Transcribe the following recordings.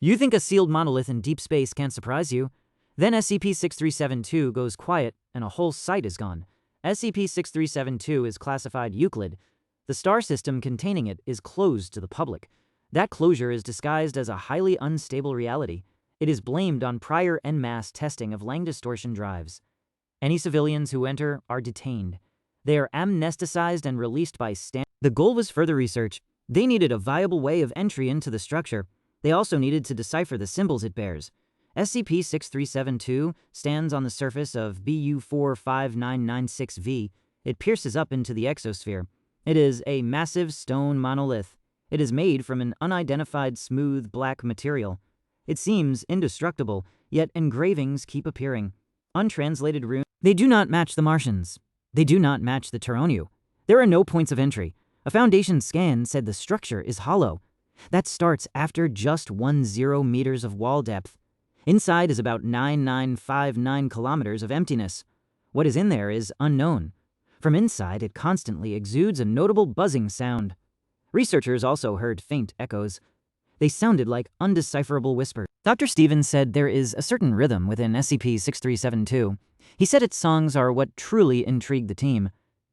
You think a sealed monolith in deep space can't surprise you? Then SCP-6372 goes quiet and a whole site is gone. SCP-6372 is classified Euclid. The star system containing it is closed to the public. That closure is disguised as a highly unstable reality. It is blamed on prior en masse testing of Lang distortion drives. Any civilians who enter are detained. They are amnesticized and released by stand. The goal was further research. They needed a viable way of entry into the structure. They also needed to decipher the symbols it bears. SCP-6372 stands on the surface of BU-45996-V. It pierces up into the exosphere. It is a massive stone monolith. It is made from an unidentified smooth black material. It seems indestructible, yet engravings keep appearing. Untranslated runes. They do not match the Martians. They do not match the Turoniu. There are no points of entry. A Foundation scan said the structure is hollow. That starts after just 10 meters of wall depth. Inside is about 9959 kilometers of emptiness. What is in there is unknown. From inside, it constantly exudes a notable buzzing sound. Researchers also heard faint echoes. They sounded like undecipherable whispers. Dr. Stevens said there is a certain rhythm within SCP-6372. He said its songs are what truly intrigued the team.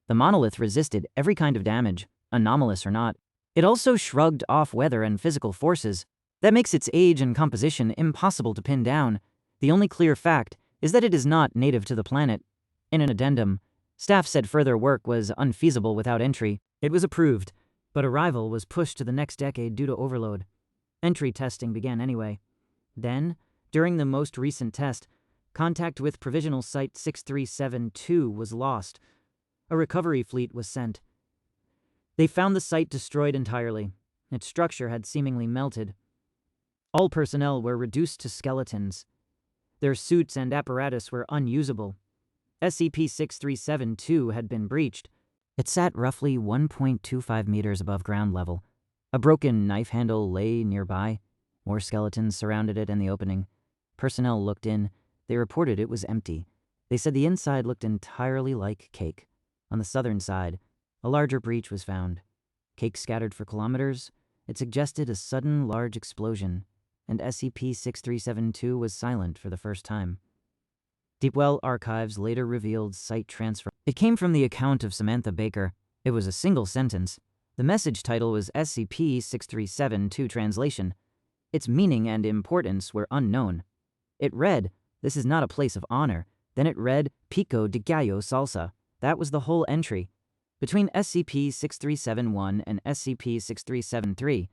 The monolith resisted every kind of damage, anomalous or not. It also shrugged off weather and physical forces. That makes its age and composition impossible to pin down. The only clear fact is that it is not native to the planet. In an addendum, staff said further work was unfeasible without entry. It was approved, but arrival was pushed to the next decade due to overload. Entry testing began anyway. Then, during the most recent test, contact with Provisional Site 6372 was lost. A recovery fleet was sent. They found the site destroyed entirely. Its structure had seemingly melted. All personnel were reduced to skeletons. Their suits and apparatus were unusable. SCP-6372 had been breached. It sat roughly 1.25 meters above ground level. A broken knife handle lay nearby. More skeletons surrounded it and the opening. Personnel looked in. They reported it was empty. They said the inside looked entirely like cake. On the southern side, a larger breach was found. Cake scattered for kilometers. It suggested a sudden large explosion, and SCP-6372 was silent for the first time. Deepwell Archives later revealed site transfer. It came from the account of Samantha Baker. It was a single sentence. The message title was SCP-6372 translation. Its meaning and importance were unknown. It read, "This is not a place of honor." Then it read, "Pico de gallo salsa." That was the whole entry. Between SCP-6371 and SCP-6373,